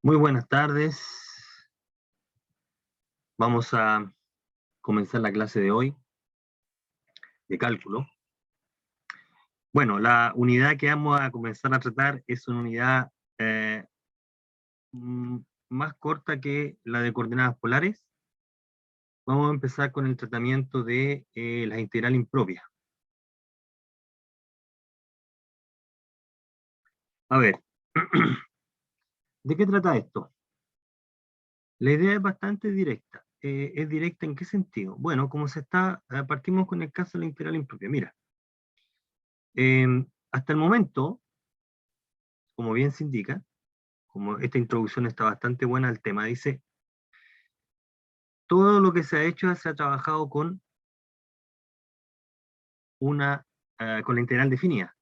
Muy buenas tardes. Vamos a comenzar la clase de hoy de cálculo. Bueno, la unidad que vamos a comenzar a tratar es una unidad eh, más corta que la de coordenadas polares. Vamos a empezar con el tratamiento de la integral impropia. A ver, ¿de qué trata esto? La idea es bastante directa. ¿Es directa en qué sentido? Bueno, partimos con el caso de la integral impropia. Mira, hasta el momento, como bien se indica, como esta introducción está bastante buena al tema, dice, todo lo que se ha hecho se ha trabajado con con la integral definida.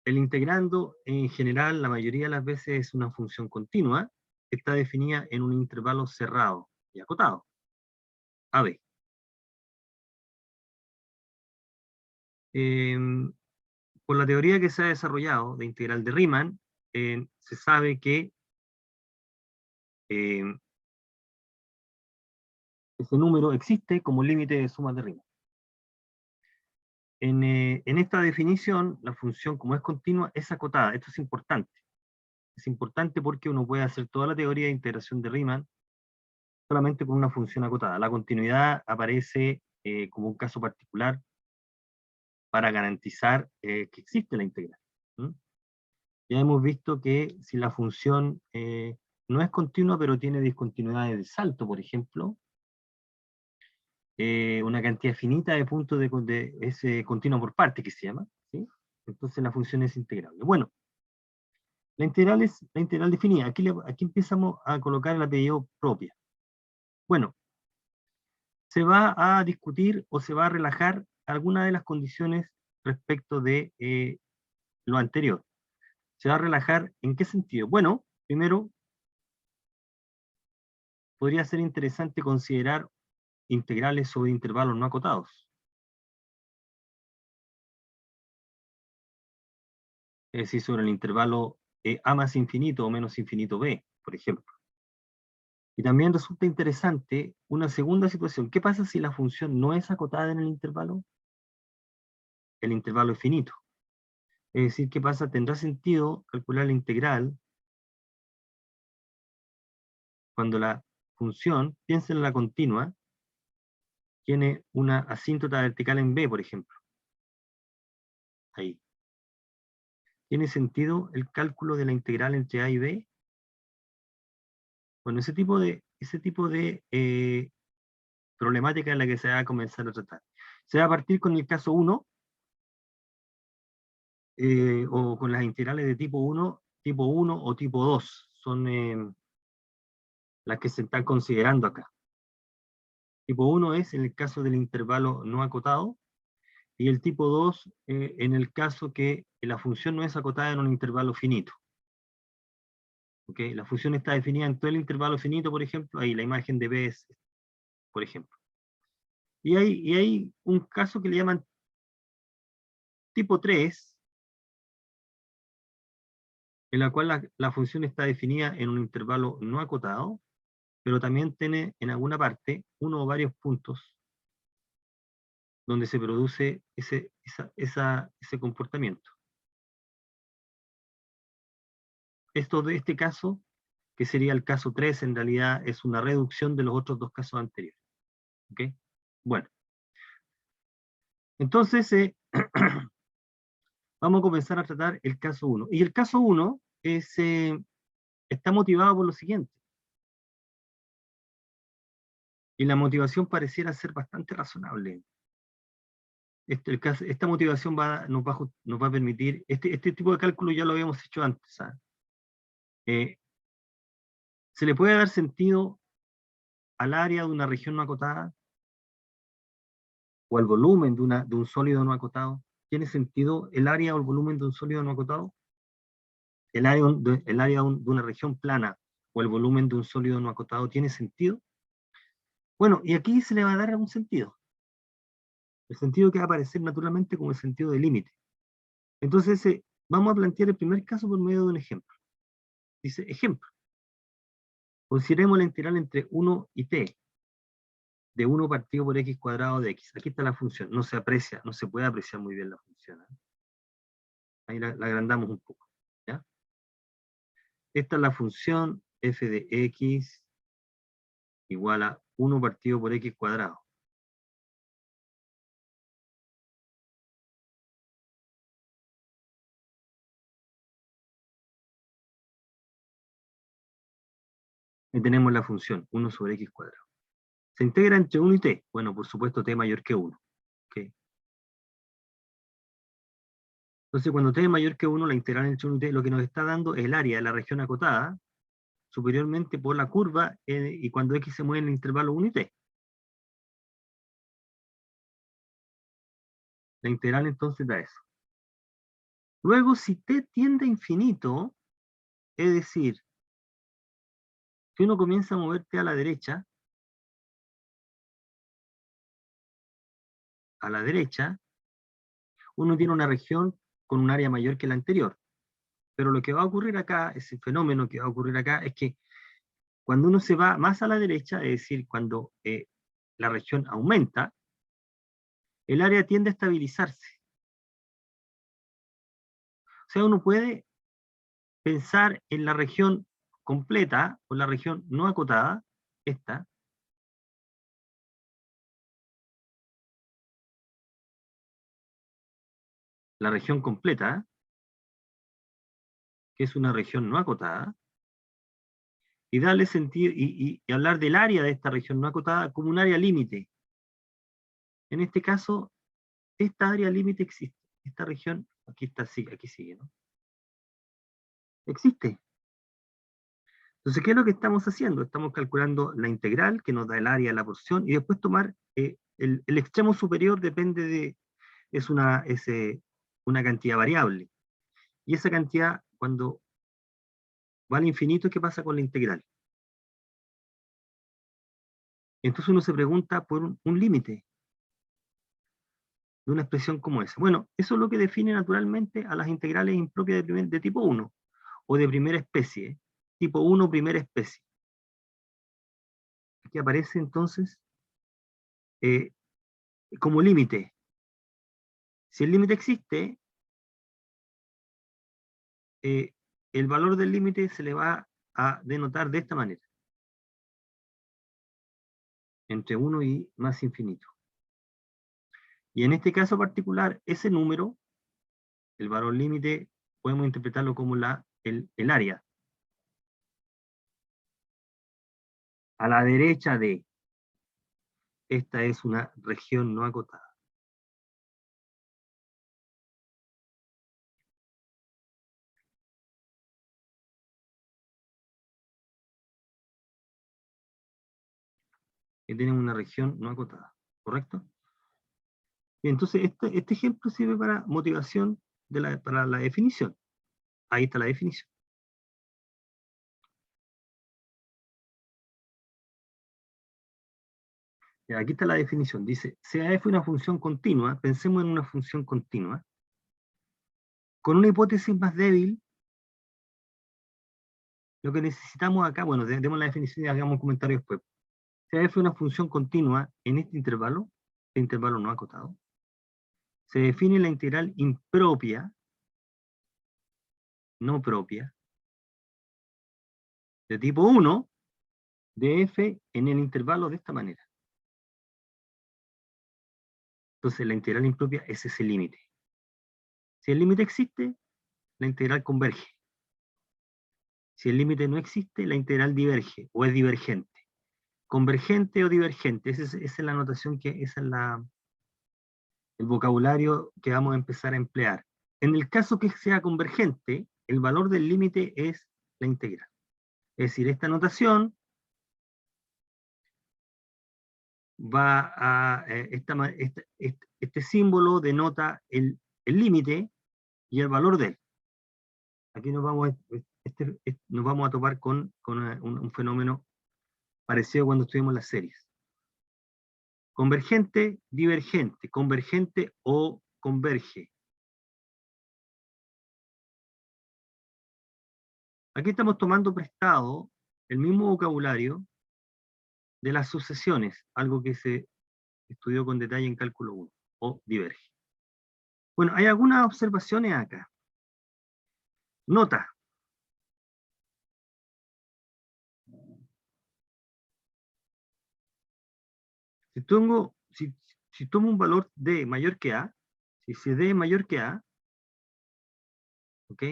El integrando, en general, la mayoría de las veces es una función continua, que está definida en un intervalo cerrado y acotado, AB. Por la teoría que se ha desarrollado de integral de Riemann, se sabe que eh, ese número existe como límite de sumas de Riemann. En esta definición, la función, como es continua, es acotada. Esto es importante. Es importante porque uno puede hacer toda la teoría de integración de Riemann solamente con una función acotada. La continuidad aparece como un caso particular para garantizar que existe la integral. ¿Mm? Ya hemos visto que si la función no es continua, pero tiene discontinuidades de salto, por ejemplo, una cantidad finita de puntos de ese continuo por parte que se llama, ¿sí? Entonces la función es integrable. Bueno, la integral es la integral definida. Aquí empezamos a colocar el apellido propia. Bueno, se va a discutir o se va a relajar alguna de las condiciones respecto de lo anterior. ¿Se va a relajar en qué sentido? Bueno, primero, podría ser interesante considerar integrales sobre intervalos no acotados. Es decir, sobre el intervalo a más infinito o menos infinito b, por ejemplo. Y también resulta interesante una segunda situación. ¿Qué pasa si la función no es acotada en el intervalo? El intervalo es finito. Es decir, ¿qué pasa? Tendrá sentido calcular la integral cuando la función, piensen en la continua, tiene una asíntota vertical en b, por ejemplo. Ahí. ¿Tiene sentido el cálculo de la integral entre a y b? Bueno, ese tipo de problemática es la que se va a comenzar a tratar. Se va a partir con el caso 1, o con las integrales de tipo 1 o tipo 2. Son las que se están considerando acá. Tipo 1 es en el caso del intervalo no acotado, y el tipo 2 en el caso que la función no es acotada en un intervalo finito. ¿Okay? La función está definida en todo el intervalo finito, por ejemplo, ahí la imagen de B es, por ejemplo. Y hay un caso que le llaman tipo 3, en la cual la función está definida en un intervalo no acotado, pero también tiene en alguna parte uno o varios puntos donde se produce ese comportamiento. Esto de este caso, que sería el caso 3, en realidad es una reducción de los otros dos casos anteriores. ¿Ok? Bueno, entonces vamos a comenzar a tratar el caso 1. Y el caso 1 está motivado por lo siguiente. Y la motivación pareciera ser bastante razonable. Esta motivación nos va a permitir, este tipo de cálculo ya lo habíamos hecho antes. ¿Se le puede dar sentido al área de una región no acotada? ¿O al volumen de un sólido no acotado? ¿Tiene sentido el área o el volumen de un sólido no acotado? ¿El área de una región plana o el volumen de un sólido no acotado tiene sentido? Bueno, y aquí se le va a dar un sentido. El sentido que va a aparecer naturalmente como el sentido de límite. Entonces, vamos a plantear el primer caso por medio de un ejemplo. Dice, ejemplo, consideremos la integral entre 1 y t, de 1 partido por x cuadrado de x. Aquí está la función, no se aprecia, no se puede apreciar muy bien la función, ¿eh? Ahí la agrandamos un poco, ¿ya? Esta es la función f de x igual a 1 partido por x cuadrado. Y tenemos la función 1 sobre x cuadrado. Se integra entre 1 y t. Bueno, por supuesto, t mayor que 1. ¿Okay? Entonces, cuando t es mayor que 1, la integral entre 1 y t, lo que nos está dando es el área de la región acotada superiormente por la curva y cuando x se mueve en el intervalo 1 y t. La integral entonces da eso. Luego, si t tiende a infinito, es decir, si uno comienza a moverte a la derecha, uno tiene una región con un área mayor que la anterior. Pero lo que va a ocurrir acá, ese fenómeno que va a ocurrir acá, es que cuando uno se va más a la derecha, es decir, cuando la región aumenta, el área tiende a estabilizarse. O sea, uno puede pensar en la región completa o la región no acotada, esta, la región completa, que es una región no acotada, y darle sentido y hablar del área de esta región no acotada como un área límite. En este caso, esta área límite existe. Esta región, aquí sigue, ¿no? Existe. Entonces, ¿qué es lo que estamos haciendo? Estamos calculando la integral, que nos da el área de la porción, y después tomar el extremo superior depende de, es una cantidad variable. Y esa cantidad, cuando va al infinito, ¿qué pasa con la integral? Entonces uno se pregunta por un límite de una expresión como esa. Bueno, eso es lo que define naturalmente a las integrales impropias de tipo 1, o de primera especie, tipo 1, primera especie. Aquí aparece entonces eh, como límite. Si el límite existe, el valor del límite se le va a denotar de esta manera. Entre 1 y más infinito. Y en este caso particular, ese número, el valor límite, podemos interpretarlo como el área. A la derecha de esta es una región no acotada. Que tiene una región no acotada. ¿Correcto? Y entonces este ejemplo sirve para motivación para la definición. Ahí está la definición. Aquí está la definición. Dice, sea f una función continua, pensemos en una función continua, con una hipótesis más débil, lo que necesitamos acá, bueno, demos la definición y hagamos un comentario después. Sea f una función continua en este intervalo no acotado, se define la integral impropia, no propia, de tipo 1, de f en el intervalo de esta manera. Entonces la integral impropia es ese límite. Si el límite existe, la integral converge. Si el límite no existe, la integral diverge o es divergente. Convergente o divergente, esa es la notación esa es el vocabulario que vamos a empezar a emplear. En el caso que sea convergente, el valor del límite es la integral. Es decir, esta notación va a, este símbolo denota el límite y el valor de él. Aquí nos vamos a topar con un fenómeno parecido cuando estuvimos las series. Convergente, divergente, convergente o converge. Aquí estamos tomando prestado el mismo vocabulario de las sucesiones, algo que se estudió con detalle en cálculo 1, o diverge. Bueno, hay algunas observaciones acá. Nota. Si tomo un valor D mayor que A, si D es mayor que A, ¿ok?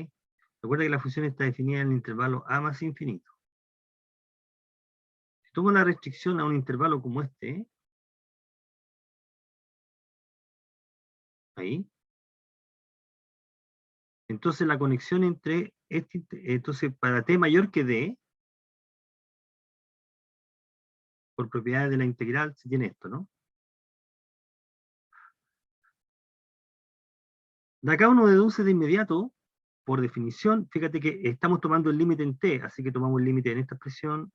Recuerda que la función está definida en el intervalo A más infinito. Si tomo la restricción a un intervalo como este, ahí, entonces la conexión entre entonces para T mayor que D, por propiedades de la integral, se tiene esto, ¿no? De acá uno deduce de inmediato, por definición, fíjate que estamos tomando el límite en T, así que tomamos el límite en esta expresión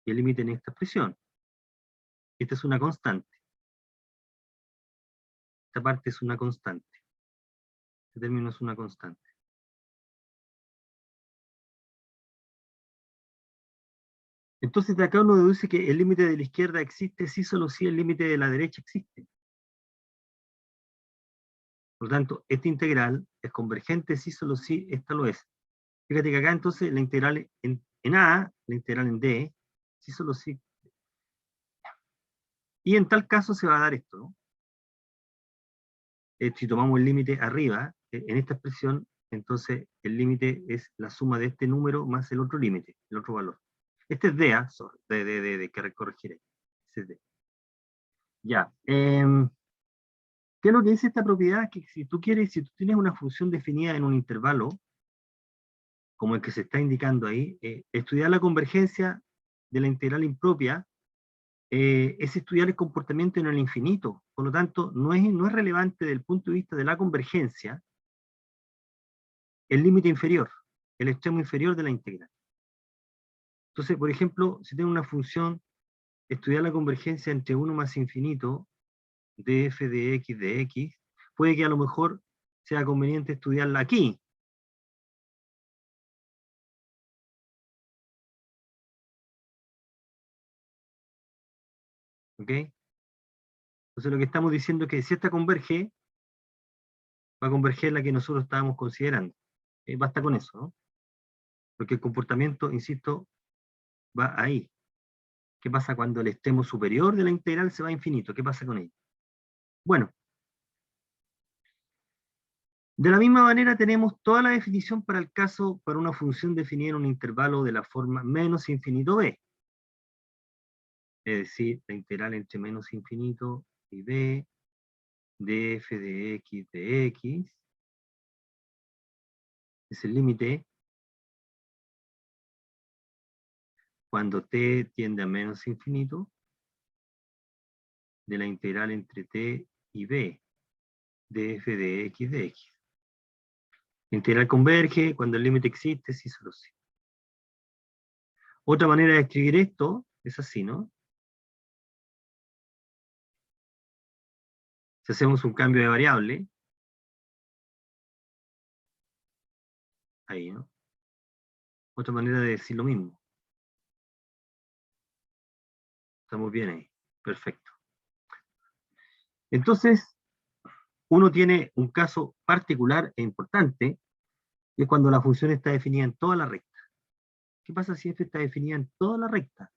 y el límite en esta expresión. Esta es una constante. Esta parte es una constante. Este término es una constante. Entonces de acá uno deduce que el límite de la izquierda existe sí solo si el límite de la derecha existe. Por lo tanto, esta integral es convergente sí solo si esta lo es. Fíjate que acá entonces la integral en A, la integral en D, sí solo si. Y en tal caso se va a dar esto, ¿no? Si tomamos el límite arriba, en esta expresión, entonces el límite es la suma de este número más el otro límite, el otro valor. Este es D, que corregiré. Este es D. Ya. ¿Qué es lo que dice esta propiedad? Que si tú tienes una función definida en un intervalo, como el que se está indicando ahí, estudiar la convergencia de la integral impropia es estudiar el comportamiento en el infinito. Por lo tanto, no es relevante desde el punto de vista de la convergencia el límite inferior, el extremo inferior de la integral. Entonces, por ejemplo, si tengo una función, estudiar la convergencia entre 1 más infinito de f de x, puede que a lo mejor sea conveniente estudiarla aquí. ¿Ok? Entonces lo que estamos diciendo es que si esta converge, va a converger la que nosotros estábamos considerando. Basta con eso, ¿no? Porque el comportamiento, insisto, va ahí. ¿Qué pasa cuando el extremo superior de la integral se va a infinito? ¿Qué pasa con ello? Bueno, de la misma manera tenemos toda la definición para el caso, para una función definida en un intervalo de la forma menos infinito b. Es decir, la integral entre menos infinito y b de f de x es el límite cuando t tiende a menos infinito de la integral entre t y b de f de x. La integral converge cuando el límite existe, sí, solo sí. Otra manera de escribir esto es así, ¿no? Si hacemos un cambio de variable, ahí, ¿no? Otra manera de decir lo mismo. Estamos bien ahí. Perfecto. Entonces, uno tiene un caso particular e importante, que es cuando la función está definida en toda la recta. ¿Qué pasa si f está definida en toda la recta?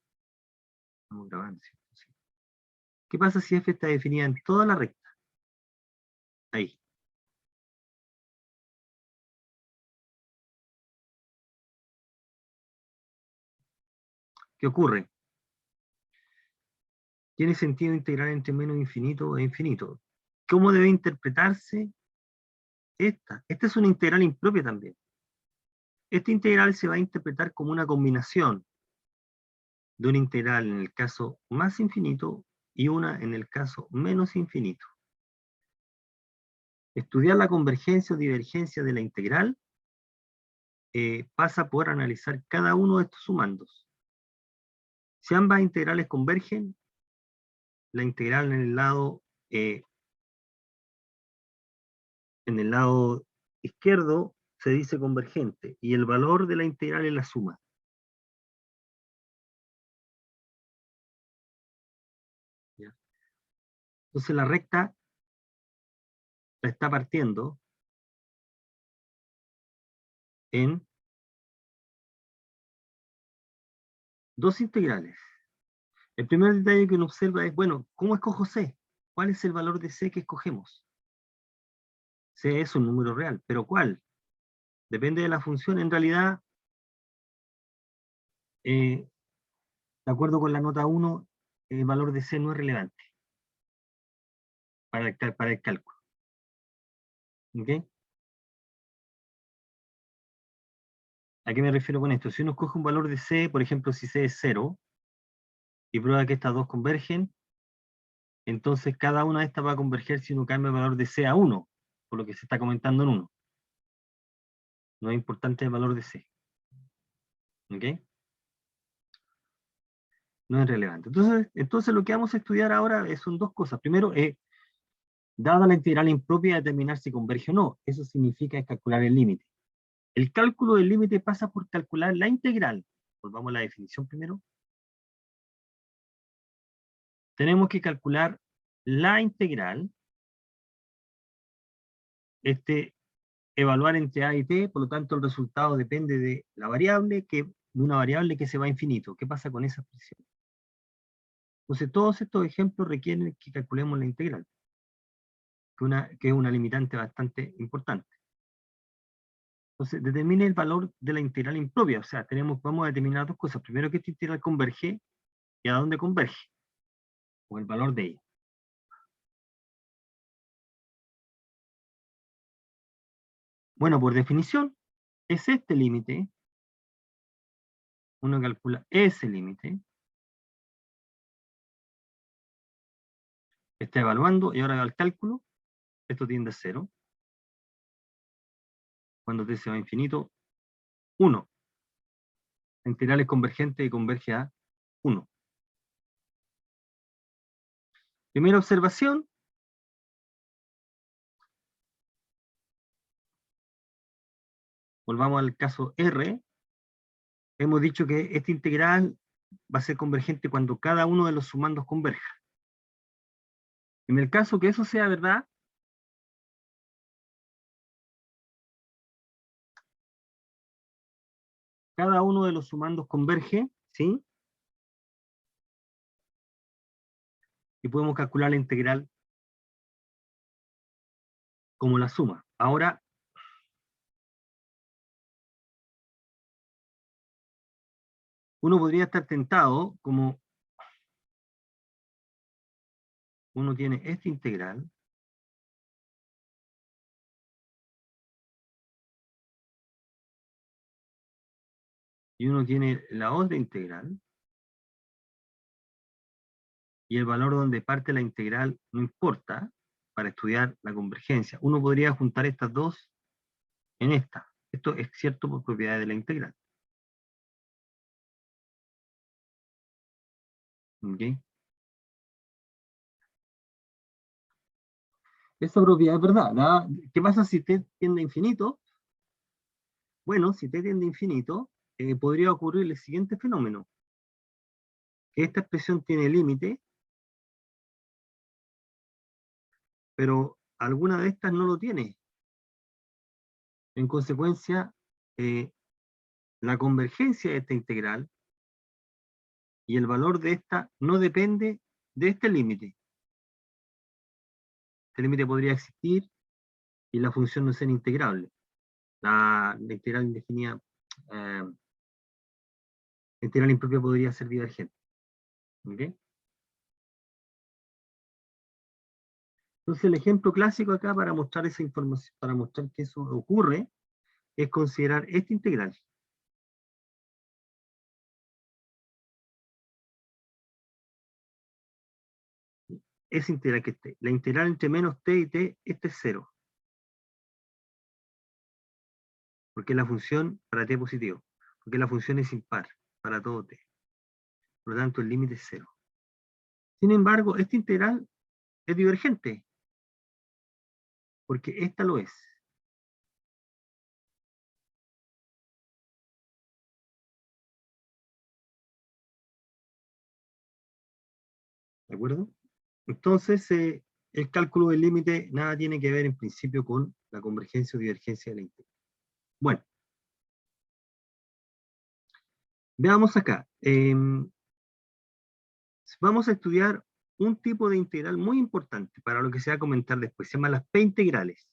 Estamos grabando, ¿cierto? Sí. ¿Qué pasa si f está definida en toda la recta? Ahí. ¿Qué ocurre? Tiene sentido integrar entre menos infinito e infinito. ¿Cómo debe interpretarse esta? Esta es una integral impropia también. Esta integral se va a interpretar como una combinación de una integral en el caso más infinito y una en el caso menos infinito. Estudiar la convergencia o divergencia de la integral pasa por analizar cada uno de estos sumandos. Si ambas integrales convergen, la integral en el lado izquierdo se dice convergente, y el valor de la integral es la suma. ¿Ya? Entonces la recta la está partiendo en dos integrales. El primer detalle que uno observa es, bueno, ¿cómo escojo C? ¿Cuál es el valor de C que escogemos? C es un número real, pero ¿cuál? Depende de la función. En realidad, de acuerdo con la nota 1, el valor de C no es relevante para el cálculo. ¿Ok? ¿A qué me refiero con esto? Si uno escoge un valor de C, por ejemplo, si C es 0, y prueba que estas dos convergen, entonces cada una de estas va a converger si uno cambia el valor de C a 1, por lo que se está comentando en 1. No es importante el valor de C. ¿Ok? No es relevante. Entonces lo que vamos a estudiar ahora son dos cosas. Primero, dada la integral impropia, determinar si converge o no. Eso significa calcular el límite. El cálculo del límite pasa por calcular la integral. Volvamos a la definición primero. Tenemos que calcular la integral, evaluar entre A y T, por lo tanto el resultado depende de la variable, de una variable que se va a infinito. ¿Qué pasa con esa expresión? Entonces todos estos ejemplos requieren que calculemos la integral, que es una limitante bastante importante. Entonces, determine el valor de la integral impropia. O sea, vamos a determinar dos cosas. Primero, que esta integral converge y a dónde converge, o el valor de ella. Bueno, por definición, es este límite. Uno calcula ese límite. Está evaluando y ahora va al cálculo. Esto tiende a 0. Cuando t se va a infinito, 1. La integral es convergente y converge a 1. Primera observación. Volvamos al caso R. Hemos dicho que esta integral va a ser convergente cuando cada uno de los sumandos converja. En el caso que eso sea verdad, cada uno de los sumandos converge, ¿sí? Y podemos calcular la integral como la suma. Ahora, uno podría estar tentado, como uno tiene esta integral, y uno tiene la otra integral, y el valor donde parte la integral no importa, para estudiar la convergencia. Uno podría juntar estas dos en esta. Esto es cierto por propiedades de la integral. ¿Ok? Esta propiedad es verdad, ¿no? ¿Qué pasa si t tiende a infinito? Bueno, si t tiende a infinito, podría ocurrir el siguiente fenómeno. Que esta expresión tiene límite, pero alguna de estas no lo tiene. En consecuencia, la convergencia de esta integral y el valor de esta no depende de este límite. Este límite podría existir y la función no ser integrable. La integral indefinida, la integral impropia podría ser divergente. ¿Okay? Entonces el ejemplo clásico acá para mostrar esa información, para mostrar que eso ocurre, es considerar esta integral. Esa integral que esté. La integral entre menos t y t, este es 0. Porque la función para t positivo. Porque la función es impar para todo t. Por lo tanto, el límite es 0. Sin embargo, esta integral es divergente. Porque esta lo es. ¿De acuerdo? Entonces, el cálculo del límite nada tiene que ver en principio con la convergencia o divergencia de la integral. Bueno, veamos acá. Vamos a estudiar un tipo de integral muy importante para lo que se va a comentar después. Se llama las P integrales.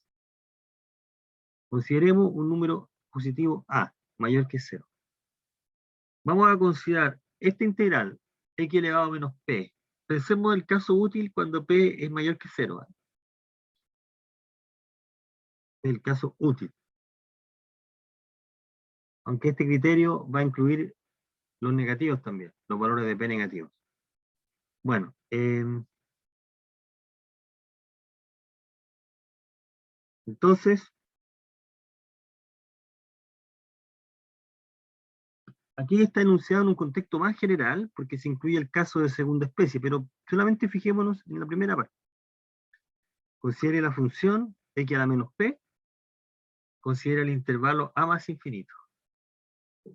Consideremos un número positivo A, mayor que 0. Vamos a considerar esta integral, x elevado a menos p. Pensemos el caso útil cuando p es mayor que 0. El caso útil. Aunque este criterio va a incluir los negativos también, los valores de p negativos. Bueno, entonces, aquí está enunciado en un contexto más general, porque se incluye el caso de segunda especie, pero solamente fijémonos en la primera parte. Considere la función x a la menos p, considera el intervalo a más infinito. O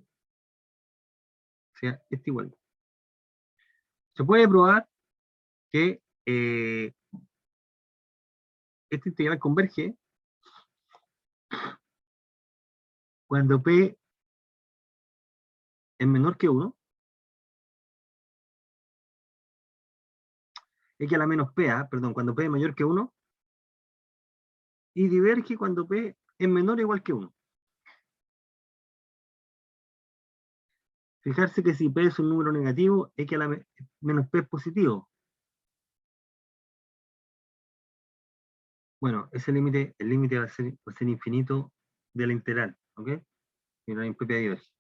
sea, este igual. Se puede probar que esta integral converge cuando p es menor que 1, x a la menos p, perdón, cuando p es mayor que 1, y diverge cuando p es menor o igual que 1. Fijarse que si p es un número negativo, x a la menos p es positivo. Bueno, ese límite, el límite va a ser infinito de la integral, ¿ok? Y no hay propia divergencia.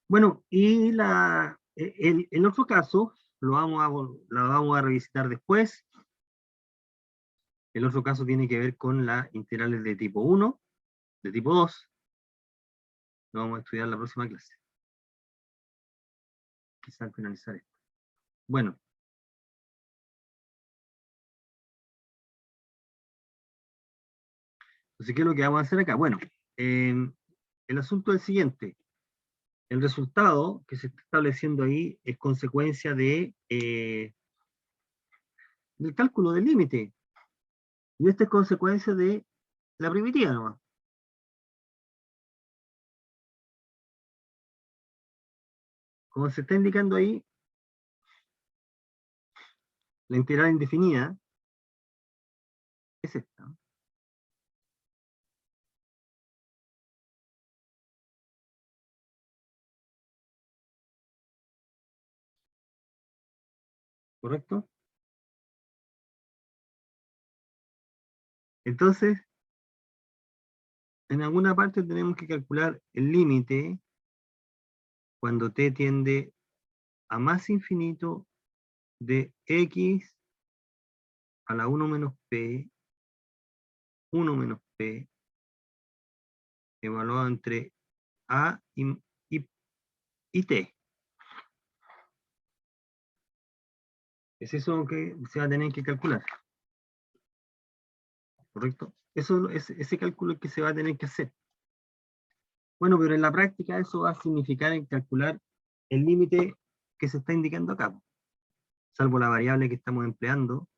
Bueno, y el otro caso lo vamos a revisitar después. El otro caso tiene que ver con las integrales de tipo 1, de tipo 2. Lo vamos a estudiar en la próxima clase. Quizá al finalizar esto. Bueno. Entonces, ¿qué es lo que vamos a hacer acá? Bueno, el asunto es el siguiente. El resultado que se está estableciendo ahí es consecuencia del cálculo del límite. Y esta es consecuencia de la primitiva nomás. Como se está indicando ahí, la integral indefinida es esta. ¿Correcto? Entonces, en alguna parte tenemos que calcular el límite cuando t tiende a más infinito de x a la 1 menos p, 1 menos p, evaluado entre a y t. Es eso que se va a tener que calcular. ¿Correcto? Eso es ese cálculo que se va a tener que hacer. Bueno, pero en la práctica eso va a significar calcular el límite que se está indicando acá, salvo la variable que estamos empleando,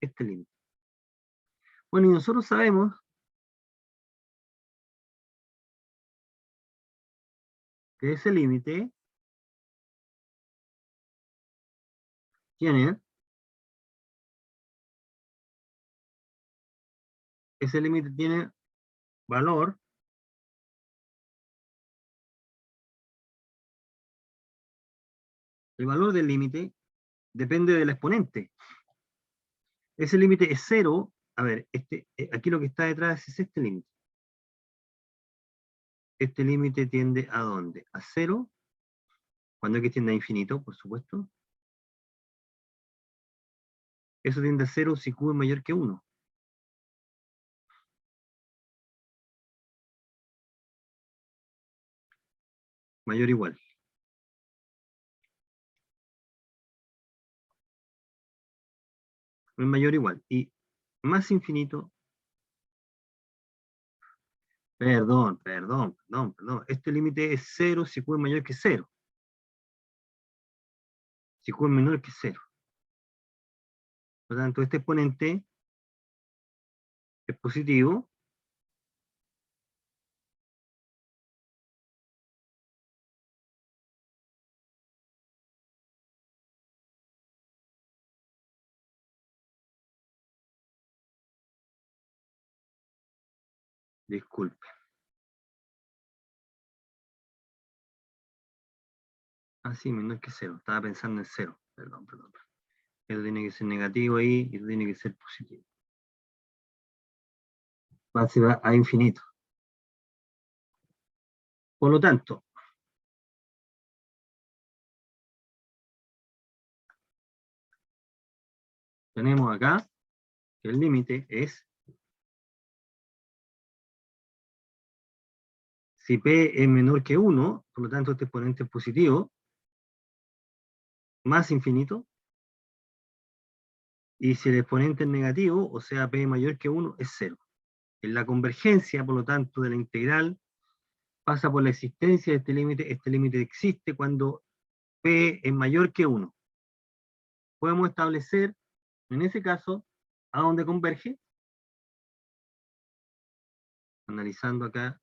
este límite. Bueno, y nosotros sabemos que ese límite tiene, valor el valor del límite depende del exponente. Ese límite es 0. A ver, aquí lo que está detrás es este límite. Este límite tiende ¿a dónde? A 0, cuando x tiende a infinito, por supuesto. Eso tiende a 0 si q es mayor que 1. Mayor o igual. Es mayor o igual. Y más infinito. Perdón. Este límite es 0 si q es mayor que 0. Si q es menor que 0. Por lo tanto, este exponente es positivo. Disculpe. Ah, sí, menor que cero. Estaba pensando en cero. Perdón, perdón. Esto tiene que ser negativo ahí y esto tiene que ser positivo. Va a infinito. Por lo tanto, tenemos acá que el límite es, si P es menor que 1, por lo tanto este exponente es positivo, más infinito, y si el exponente es negativo, o sea P mayor que 1, es 0. En la convergencia, por lo tanto, de la integral, pasa por la existencia de este límite existe cuando P es mayor que 1. Podemos establecer, en ese caso, a dónde converge, analizando acá,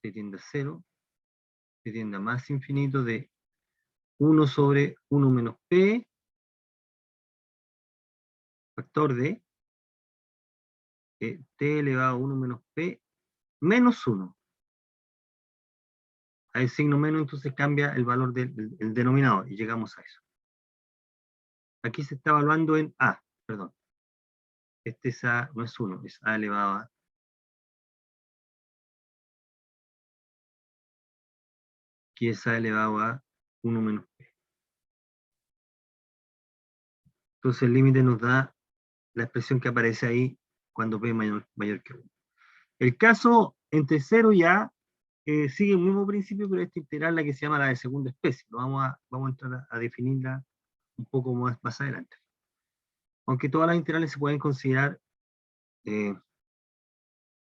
se tiende a 0, se tiende a más infinito de 1 sobre 1 menos P, factor de T elevado a 1 menos P, menos 1. Hay signo menos, entonces cambia el valor del el denominador, y llegamos a eso. Aquí se está evaluando en A, perdón. Este es A, no es 1, es A elevado a. Aquí es A elevado a 1 menos P. Entonces el límite nos da la expresión que aparece ahí cuando P es mayor que 1. El caso entre 0 y A sigue el mismo principio, pero esta integral es la que se llama la de segunda especie. Vamos a entrar a definirla un poco más adelante. Aunque todas las integrales se pueden considerar de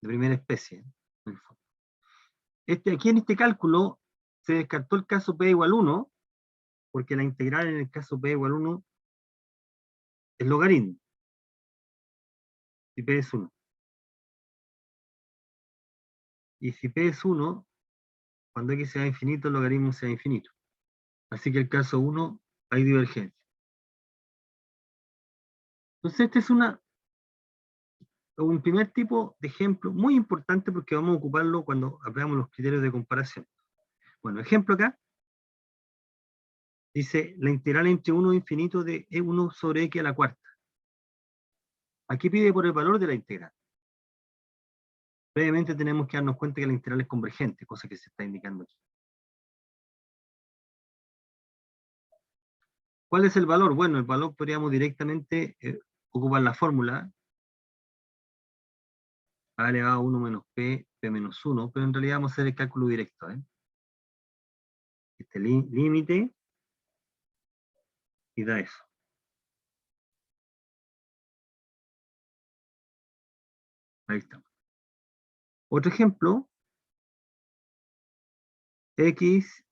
primera especie. En el fondo. Aquí en este cálculo se descartó el caso P igual 1, porque la integral en el caso P igual 1 es logaritmo, si P es 1. Y si P es 1, cuando X sea infinito, el logaritmo sea infinito. Así que el caso 1 hay divergencia. Entonces este es un primer tipo de ejemplo muy importante porque vamos a ocuparlo cuando veamos los criterios de comparación. Bueno, ejemplo acá, dice la integral entre 1 e infinito de E1 sobre X a la cuarta. Aquí pide por el valor de la integral. Previamente tenemos que darnos cuenta que la integral es convergente, cosa que se está indicando aquí. ¿Cuál es el valor? Bueno, el valor podríamos directamente ocupar la fórmula A elevado a 1 menos P, P menos 1, pero en realidad vamos a hacer el cálculo directo. Este límite y da eso. Ahí está. Otro ejemplo, X,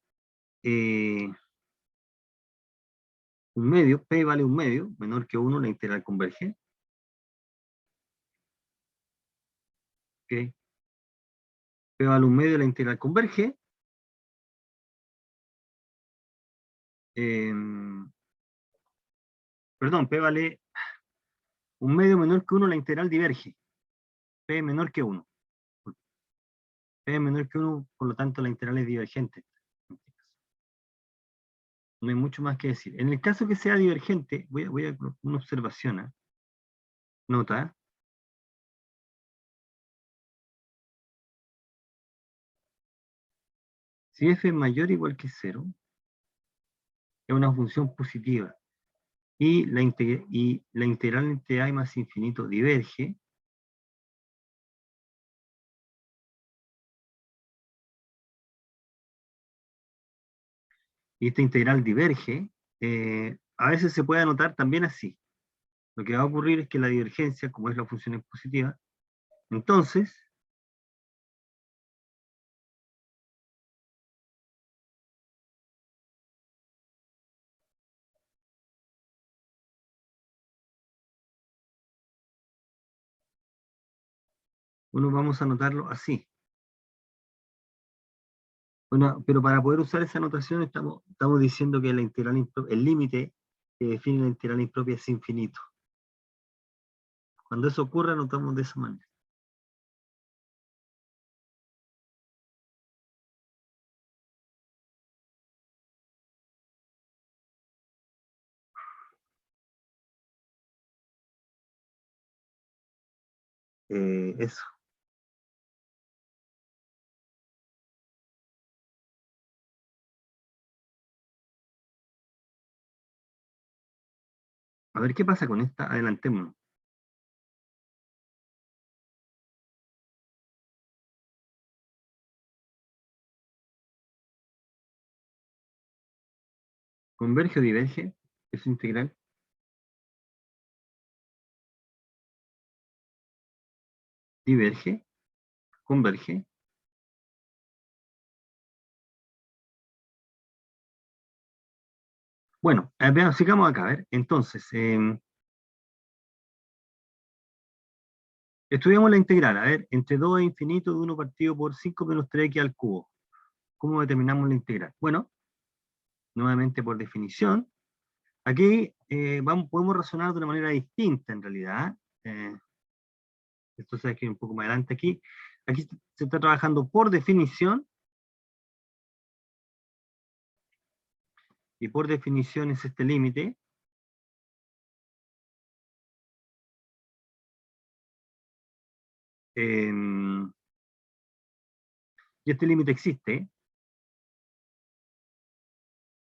un medio, P vale un medio, menor que 1, la integral converge. ¿Okay? P vale un medio, la integral converge. Eh, perdón, P vale un medio menor que 1, la integral diverge. P menor que 1. P es menor que 1, por lo tanto la integral es divergente. No hay mucho más que decir. En el caso que sea divergente, voy a una observación. Nota. Si f es mayor o igual que 0, es una función positiva. Y la integral entre a y más infinito diverge. Y esta integral diverge. A veces se puede anotar también así. Lo que va a ocurrir es que la divergencia, como es la función es positiva, entonces Uno vamos a anotarlo así. Bueno, pero para poder usar esa notación estamos diciendo que la integral el límite que define la integral impropia es infinito. Cuando eso ocurre, anotamos de esa manera. Eso. A ver qué pasa con esta. Adelantémonos. ¿Converge o diverge? ¿Es integral? ¿Diverge? ¿Converge? Bueno, veamos, sigamos acá. A ver, entonces, estudiamos la integral. A ver, entre 2 e infinito de 1 partido por 5 menos 3x al cubo. ¿Cómo determinamos la integral? Bueno, nuevamente por definición. Aquí podemos razonar de una manera distinta en realidad. Esto se aquí un poco más adelante aquí. Aquí se está trabajando por definición. Y por definición es este límite. Y este límite existe.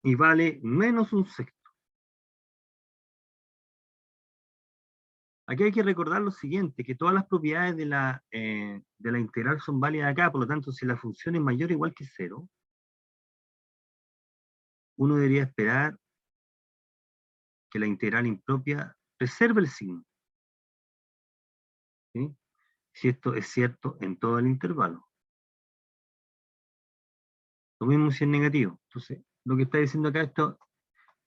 Y vale menos un sexto. Aquí hay que recordar lo siguiente, que todas las propiedades de la integral son válidas acá, por lo tanto, si la función es mayor o igual que 0, uno debería esperar que la integral impropia preserve el signo. ¿Sí? Si esto es cierto en todo el intervalo. Lo mismo si es negativo. Entonces, lo que está diciendo acá,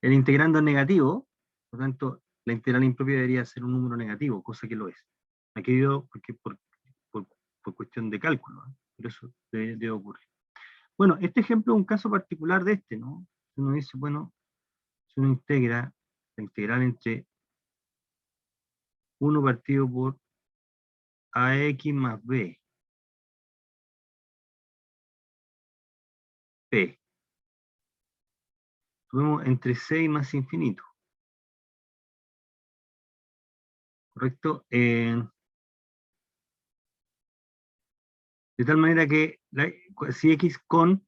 el integrando es negativo, por lo tanto, la integral impropia debería ser un número negativo, cosa que lo es. Aquí porque por cuestión de cálculo, ¿eh? Pero eso debe ocurrir. Bueno, este ejemplo es un caso particular de este, ¿no? Uno dice, bueno, si uno integra la integral entre 1 partido por ax más b, p, tuvimos entre 6 más infinito, ¿correcto? De tal manera que si x con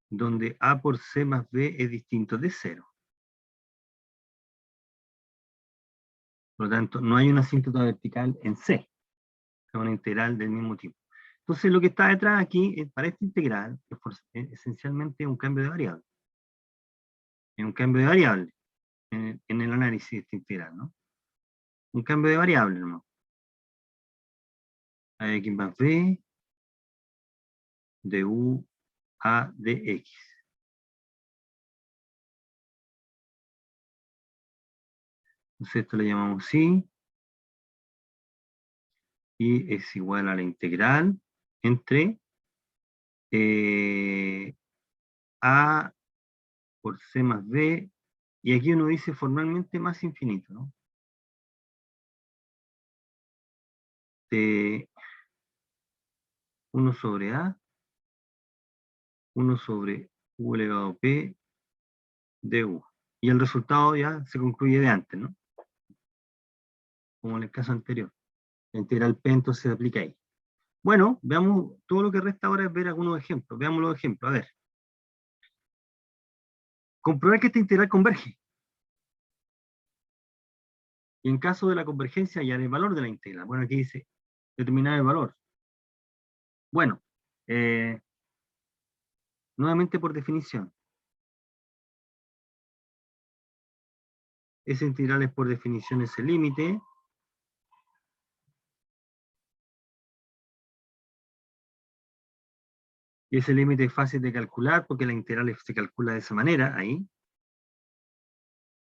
donde a por c más b es distinto de 0. Por lo tanto, no hay una asíntota vertical en c, es una integral del mismo tipo. Entonces, lo que está detrás aquí, para esta integral, es esencialmente un cambio de variable. Es un cambio de variable en el análisis de esta integral, ¿no? Un cambio de variable, ¿no? Ax más b de u a dx. Entonces esto le llamamos psi, y es igual a la integral entre a por c más b, y aquí uno dice formalmente más infinito, ¿no? De 1 sobre a, 1 sobre u elevado a p de u. Y el resultado ya se concluye de antes, ¿no? Como en el caso anterior. La integral p entonces se aplica ahí. Bueno, veamos, todo lo que resta ahora es ver algunos ejemplos. Veamos los ejemplos. A ver. Comprobar que esta integral converge. Y en caso de la convergencia, hallar el valor de la integral. Bueno, aquí dice determinar el valor. Bueno, nuevamente por definición. Esa integral es por definición ese límite. Y ese límite es fácil de calcular porque la integral se calcula de esa manera, ahí.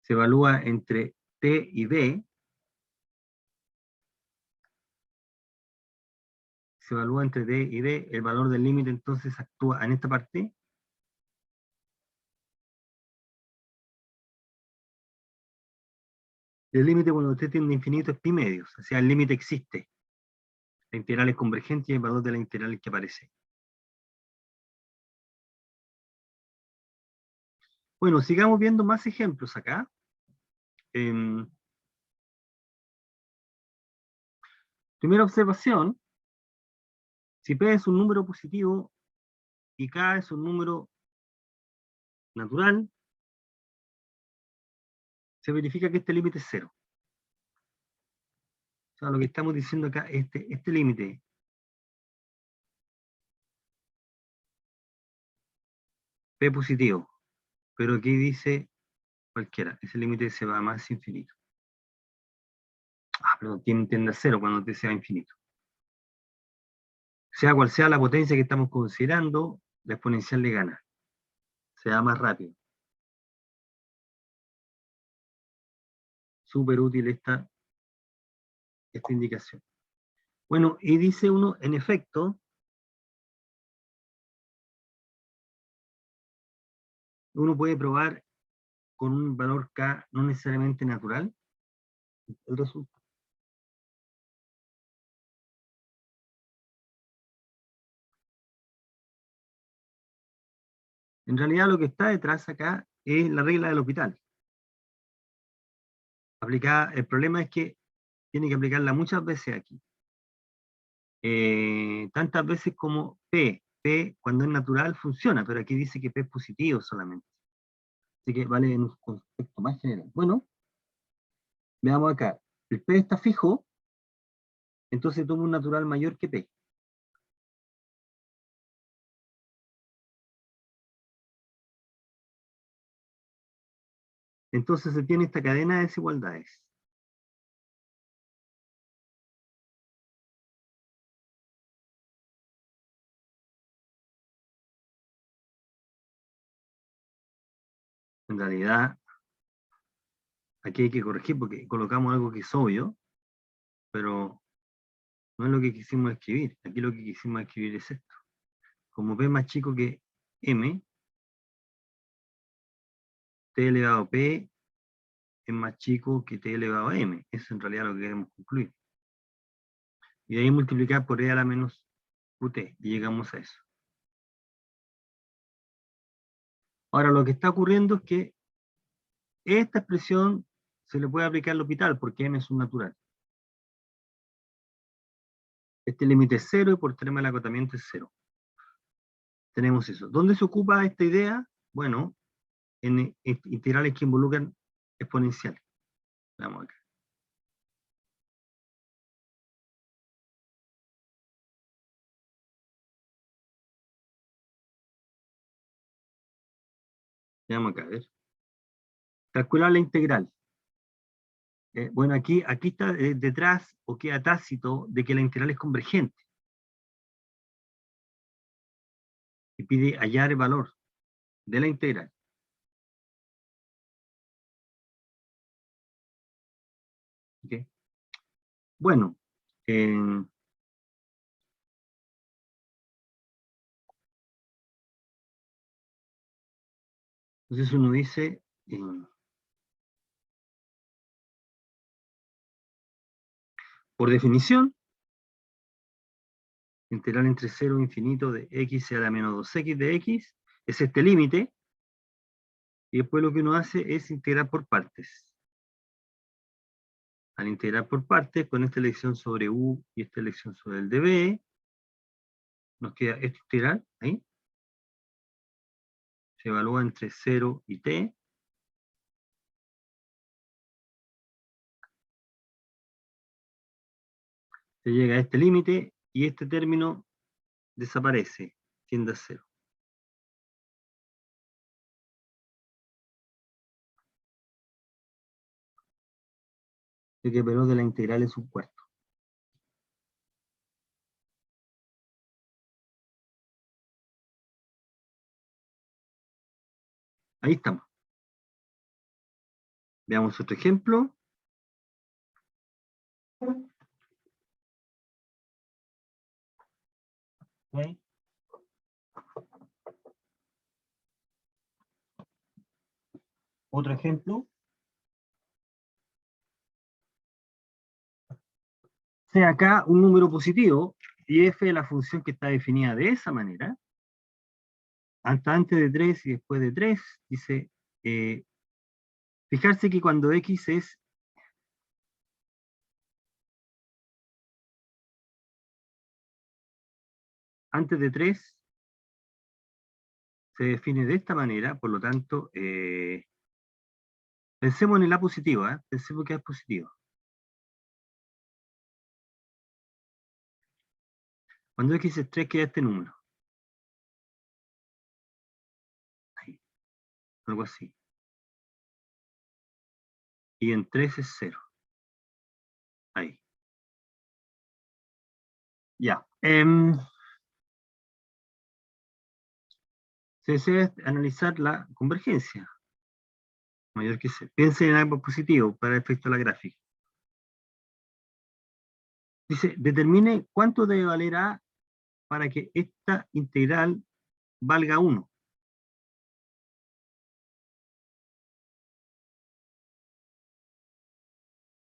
Se evalúa entre t y b, se evalúa entre t y b, el valor del límite entonces actúa en esta parte. El límite cuando t tiende a infinito es pi medios, o sea, el límite existe. La integral es convergente y el valor de la integral es que aparece. Bueno, sigamos viendo más ejemplos acá. Primera observación, si P es un número positivo y K es un número natural, se verifica que este límite es cero. O sea, lo que estamos diciendo acá, este límite P positivo, pero aquí dice cualquiera, ese límite se va a más infinito. Pero tiende a cero cuando t se va a infinito. Sea cual sea la potencia que estamos considerando, la exponencial le gana. Se va más rápido. Súper útil esta indicación. Bueno, y dice uno, en efecto, uno puede probar con un valor K no necesariamente natural el resultado. En realidad lo que está detrás acá es la regla del hospital. Aplicada, el problema es que tiene que aplicarla muchas veces aquí. Tantas veces como P. P cuando es natural funciona, pero aquí dice que P es positivo solamente. Así que vale en un contexto más general. Bueno, veamos acá. El P está fijo, entonces tomo un natural mayor que P. Entonces se tiene esta cadena de desigualdades. En realidad, aquí hay que corregir porque colocamos algo que es obvio, pero no es lo que quisimos escribir. Aquí lo que quisimos escribir es esto. Como P es más chico que M, T elevado a P es más chico que T elevado a M. Eso es en realidad lo que queremos concluir. Y de ahí multiplicar por E a la menos QT, y llegamos a eso. Ahora, lo que está ocurriendo es que esta expresión se le puede aplicar al hospital, porque M es un natural. Este límite es cero y por teorema del acotamiento es cero. Tenemos eso. ¿Dónde se ocupa esta idea? Bueno, en integrales que involucran exponenciales. Veamos acá. Veamos acá, a ver. Calcular la integral. Bueno, aquí está detrás, o queda tácito, de que la integral es convergente. Y pide hallar el valor de la integral. ¿Okay? Bueno, entonces uno dice, por definición, integral entre 0 e infinito de x a la menos 2x de x, es este límite, y después lo que uno hace es integrar por partes. Al integrar por partes, con esta elección sobre u y esta elección sobre el db, nos queda esta integral, ahí, se evalúa entre 0 y t, se llega a este límite, y este término desaparece, tiende a 0. Así que el valor de la integral es un cuarto. Ahí estamos. Veamos otro ejemplo. ¿Okay? Otro ejemplo. Sea acá un número positivo y f es la función que está definida de esa manera, hasta antes de 3 y después de 3, dice, fijarse que cuando x es antes de 3, se define de esta manera, por lo tanto, pensemos en el A positivo, pensemos que A es positivo. Cuando x es 3 queda este número. Ahí, algo así. Y en 3 es 0. Ahí. Ya. Se desea analizar la convergencia. Mayor que C. Piense en algo positivo para el efecto de la gráfica. Dice, determine cuánto debe valer A para que esta integral valga 1.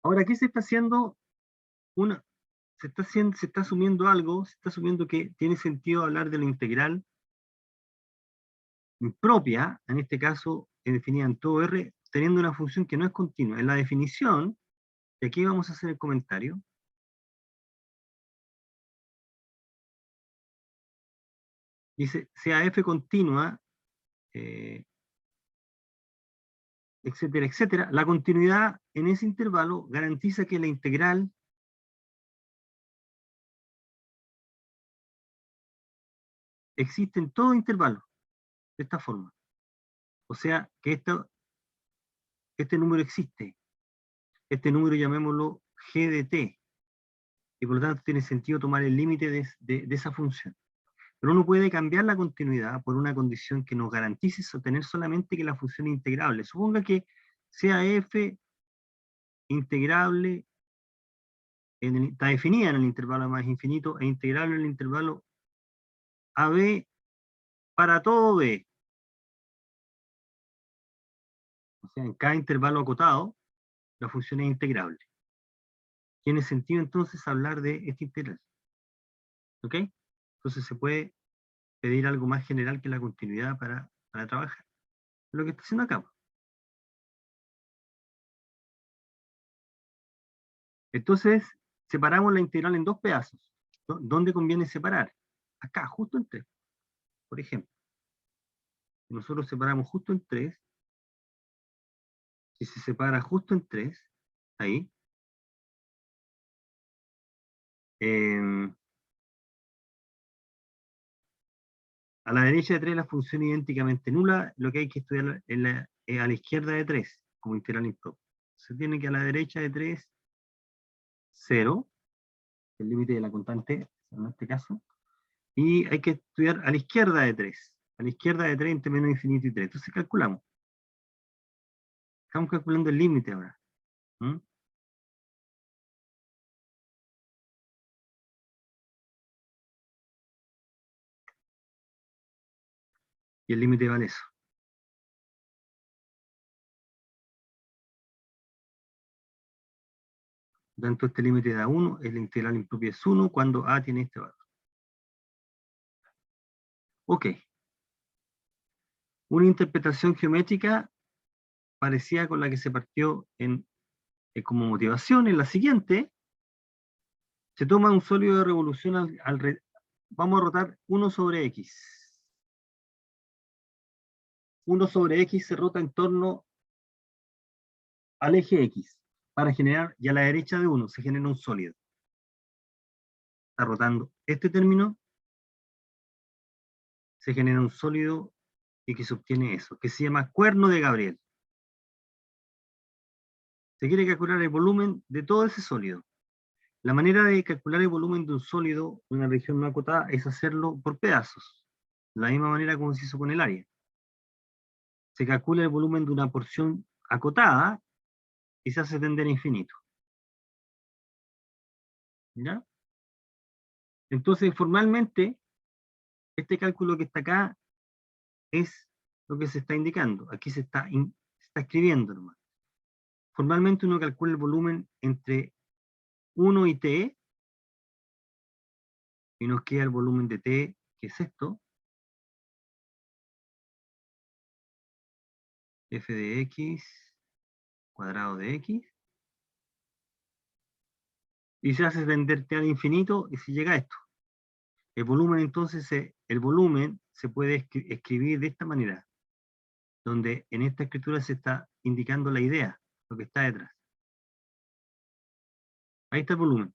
Ahora, ¿qué se está haciendo? Se está asumiendo algo, se está asumiendo que tiene sentido hablar de la integral propia, en este caso definida en todo R, teniendo una función que no es continua. En la definición, y aquí vamos a hacer el comentario, dice, sea f continua, etcétera, etcétera, la continuidad en ese intervalo garantiza que la integral existe en todo intervalo, de esta forma. O sea, que este número existe. Este número llamémoslo g de t, y por lo tanto tiene sentido tomar el límite de esa función. Pero uno puede cambiar la continuidad por una condición que nos garantice sostener solamente que la función es integrable. Suponga que sea f integrable, está definida en el intervalo más infinito, e integrable en el intervalo AB para todo B. O sea, en cada intervalo acotado, la función es integrable. Tiene sentido entonces hablar de este integral. ¿Ok? Entonces se puede pedir algo más general que la continuidad para trabajar. Lo que está haciendo acá. Entonces, separamos la integral en dos pedazos. ¿Dónde conviene separar? Acá, justo en 3, por ejemplo. Si nosotros separamos justo en 3, si se separa justo en 3, ahí, a la derecha de 3 la función idénticamente nula, lo que hay que estudiar a la izquierda de 3, como integral impropio. Se tiene que a la derecha de 3, 0, el límite de la constante, en este caso, y hay que estudiar a la izquierda de 3. A la izquierda de 3 entre menos infinito y 3. Entonces calculamos. Estamos calculando el límite ahora. ¿Mm? Y el límite vale eso. Tanto este límite da 1, el integral impropio es 1 cuando A tiene este valor. Ok. Una interpretación geométrica parecida con la que se partió como motivación en la siguiente. Se toma un sólido de revolución vamos a rotar 1 sobre X. 1 sobre X se rota en torno al eje X para generar, y a la derecha de 1 se genera un sólido. Está rotando este término, se genera un sólido y que se obtiene eso, que se llama cuerno de Gabriel. Se quiere calcular el volumen de todo ese sólido. La manera de calcular el volumen de un sólido en una región no acotada es hacerlo por pedazos, de la misma manera como se hizo con el área. Se calcula el volumen de una porción acotada y se hace tender a infinito. ¿Ya? Entonces, formalmente, este cálculo que está acá es lo que se está indicando. Aquí se está escribiendo nomás. Formalmente uno calcula el volumen entre 1 y T, y nos queda el volumen de T, que es esto, f de x, cuadrado de x, y se hace extender T al infinito, y se llega a esto. El volumen, entonces, el volumen se puede escribir de esta manera, donde en esta escritura se está indicando la idea, lo que está detrás. Ahí está el volumen.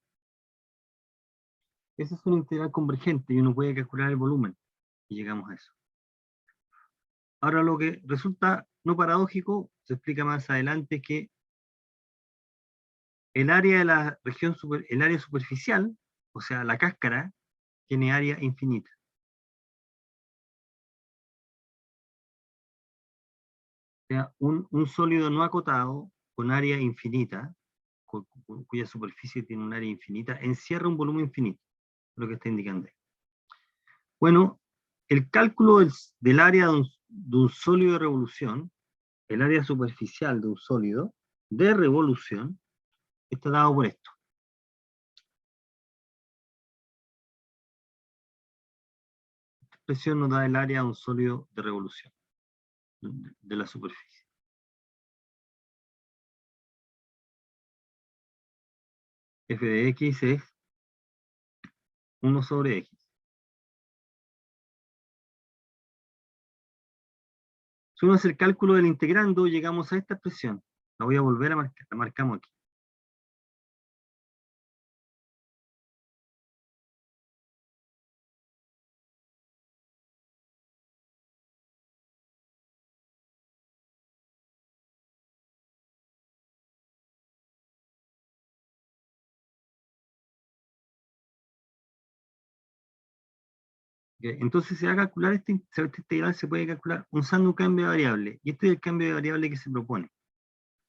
Esa es una integral convergente y uno puede calcular el volumen, y llegamos a eso. Ahora, lo que resulta no paradójico, se explica más adelante, que el área de la región, el área superficial, o sea, la cáscara, tiene área infinita. O sea, un sólido no acotado con área infinita, cuya superficie tiene un área infinita, encierra un volumen infinito, lo que está indicando ahí. Bueno, el cálculo del área de un sólido de revolución, el área superficial de un sólido de revolución, está dado por esto. Esta expresión nos da el área de un sólido de revolución, de la superficie. F de x es 1 sobre x. Si uno hace el cálculo del integrando, llegamos a esta expresión. La voy a volver a marcar, la marcamos aquí. ¿Okay? Entonces se va a calcular este integral, se puede calcular usando un cambio de variable. Y este es el cambio de variable que se propone.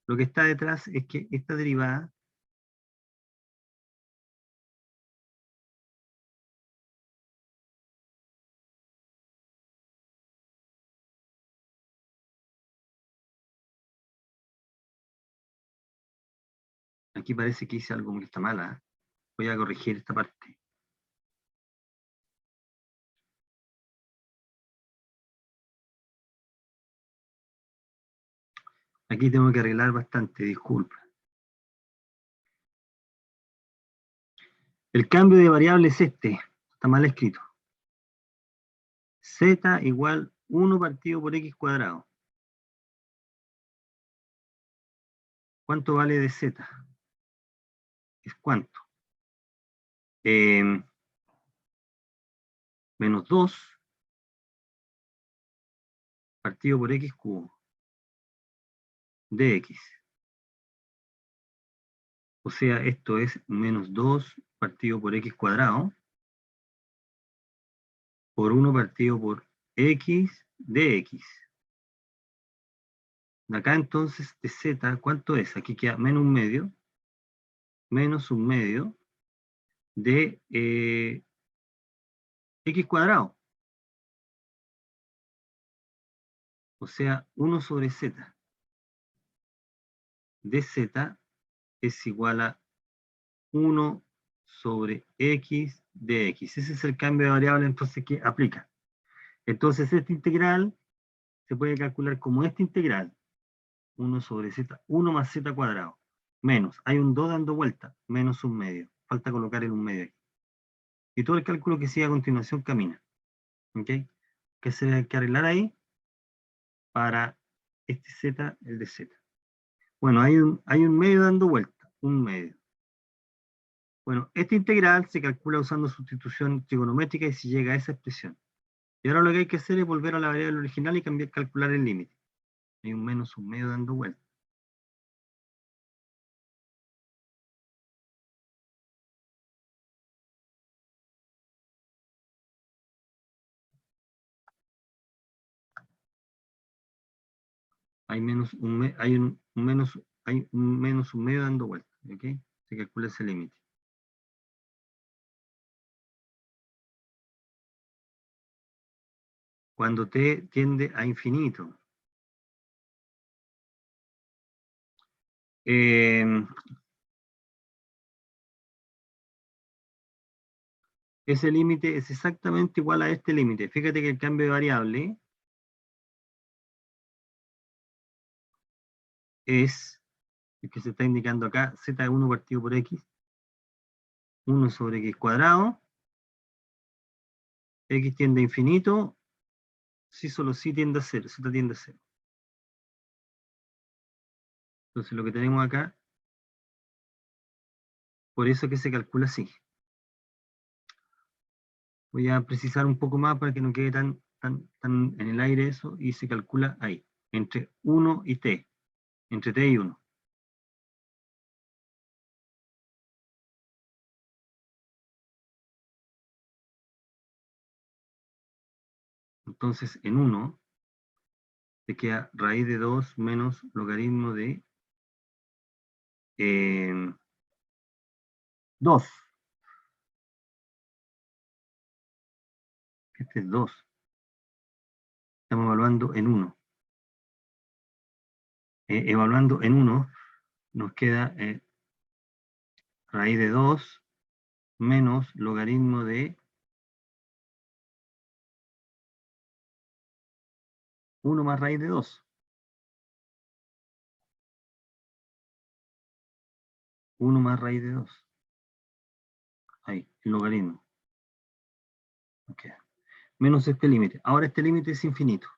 Lo que está detrás es que esta derivada aquí parece que hice algo que está mala. Voy a corregir esta parte. Aquí tengo que arreglar bastante, disculpa. El cambio de variable es este. Está mal escrito. Z igual 1 partido por x cuadrado. ¿Cuánto vale de z? ¿Es cuánto? Menos 2 partido por x cubo de x. O sea, esto es menos 2 partido por x cuadrado por 1 partido por x de x. De acá entonces de z, ¿cuánto es? Aquí queda menos un medio de x cuadrado. O sea, 1 sobre z de z es igual a 1 sobre x de x. Ese es el cambio de variable entonces que aplica. Entonces este integral se puede calcular como este integral. 1 sobre z, 1 más z cuadrado. Menos, hay un 2 dando vuelta, menos un medio. Falta colocar el un medio aquí. Y todo el cálculo que sigue a continuación camina. ¿Ok? Que se hay que arreglar ahí para este z, el de z. Bueno, hay un medio dando vuelta, un medio. Bueno, este integral se calcula usando sustitución trigonométrica y se llega a esa expresión. Y ahora lo que hay que hacer es volver a la variable original y calcular el límite. Hay un menos un medio dando vuelta. Hay menos hay un menos un medio dando vuelta. ¿Ok? Se calcula ese límite. cuando t tiende a infinito. Ese límite es exactamente igual a este límite. Fíjate que el cambio de variable es el que se está indicando acá, z1 partido por x, 1 sobre x cuadrado, x tiende a infinito, si solo si tiende a 0, z tiende a 0. Entonces lo que tenemos acá, por eso que se calcula así. Voy a precisar un poco más para que no quede tan en el aire eso, y se calcula ahí, entre 1 y t, entre t y 1. Entonces en 1 te queda raíz de 2 menos logaritmo de 2. Este es 2. Estamos evaluando en 1. Evaluando en 1 nos queda raíz de 2 menos logaritmo de 1 más raíz de 2. 1 más raíz de 2. Ahí, el logaritmo. Okay. Menos este límite. Ahora este límite es infinito.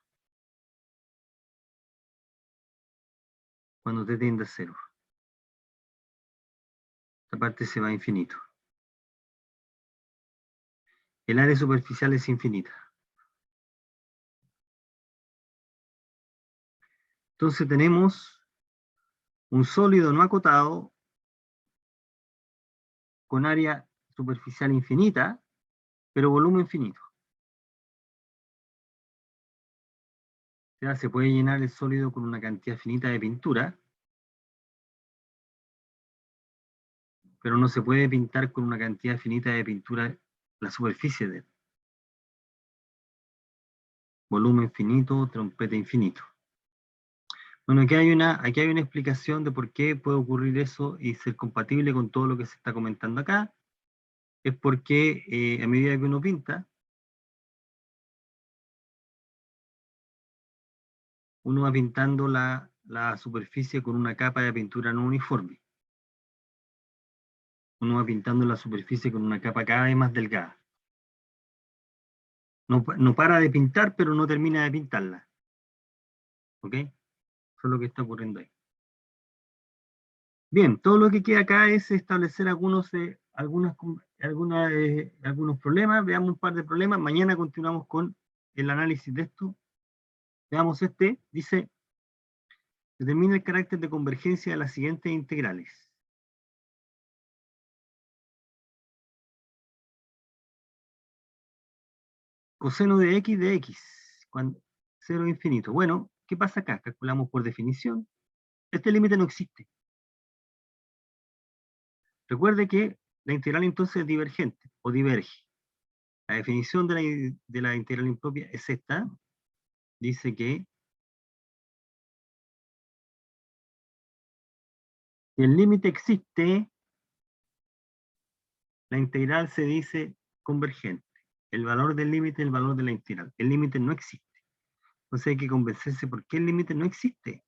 Cuando t tiende a 0. Esta parte se va a infinito. El área superficial es infinita. Entonces tenemos un sólido no acotado con área superficial infinita, pero volumen finito. O sea, se puede llenar el sólido con una cantidad finita de pintura, pero no se puede pintar con una cantidad finita de pintura la superficie de él. Volumen finito, trompeta infinito. Bueno, aquí hay una explicación de por qué puede ocurrir eso y ser compatible con todo lo que se está comentando acá. Es porque a medida que uno pinta, uno va pintando la superficie con una capa de pintura no uniforme. Uno va pintando la superficie con una capa cada vez más delgada. No para de pintar, pero no termina de pintarla. ¿Ok? Eso es lo que está ocurriendo ahí. Bien, todo lo que queda acá es establecer algunos problemas. Veamos un par de problemas. Mañana continuamos con el análisis de esto. Veamos este. Dice, determina el carácter de convergencia de las siguientes integrales. Coseno de x, cuando 0 infinito. Bueno, ¿qué pasa acá? Calculamos por definición. Este límite no existe. Recuerde que la integral entonces es divergente o diverge. La definición de la integral impropia es esta. Dice que si el límite existe, la integral se dice convergente. El valor del límite es el valor de la integral. El límite no existe. Entonces hay que convencerse por qué el límite no existe.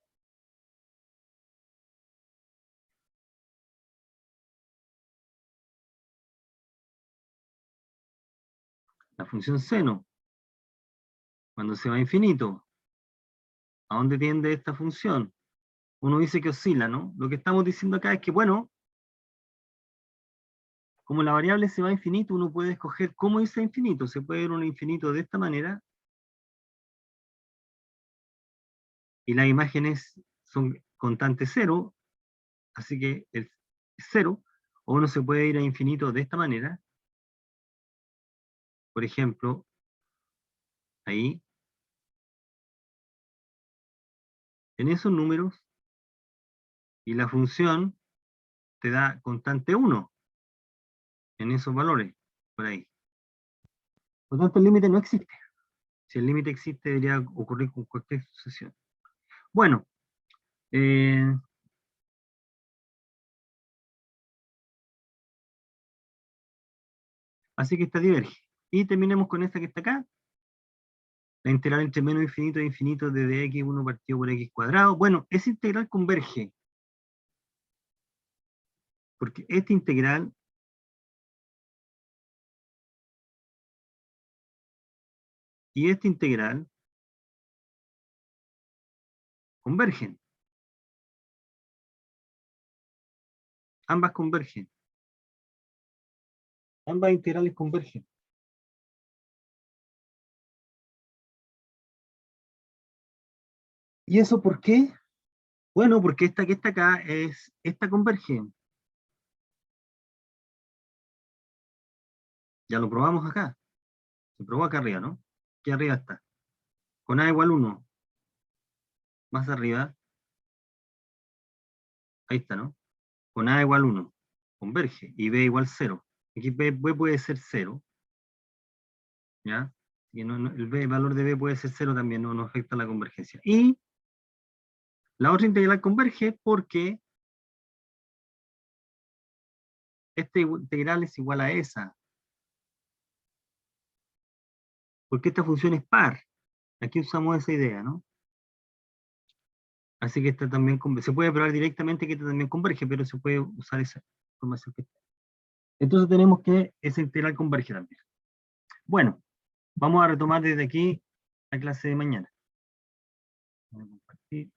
La función seno, cuando se va a infinito, ¿a dónde tiende esta función? Uno dice que oscila, ¿no? Lo que estamos diciendo acá es que, bueno, como la variable se va a infinito, uno puede escoger cómo irse a infinito. Se puede ir a un infinito de esta manera, y las imágenes son constante cero, así que es cero, o uno se puede ir a infinito de esta manera. Por ejemplo, ahí, en esos números, y la función te da constante 1 en esos valores, por ahí. Por lo tanto, el límite no existe. Si el límite existe, debería ocurrir con cualquier sucesión. Bueno, así que esta diverge. Y terminemos con esta que está acá. La integral entre menos infinito e infinito de dx1 partido por x cuadrado. Bueno, esa integral converge. Porque esta integral y esta integral convergen. Ambas convergen. Ambas integrales convergen. ¿Y eso por qué? Bueno, porque esta que está acá esta converge. Ya lo probamos acá. Se probó acá arriba, ¿no? Aquí arriba está. Con A igual 1. Más arriba. Ahí está, ¿no? Con A igual 1. Converge. Y B igual 0. Aquí B puede ser 0. ¿Ya? Y el valor de B puede ser 0 también, no afecta la convergencia. Y la otra integral converge porque esta integral es igual a esa. Porque esta función es par. Aquí usamos esa idea, ¿no? Así que esta también se puede probar directamente que esta también converge, pero se puede usar esa información que está. Entonces tenemos que esa integral converge también. Bueno, vamos a retomar desde aquí la clase de mañana. Voy a compartir.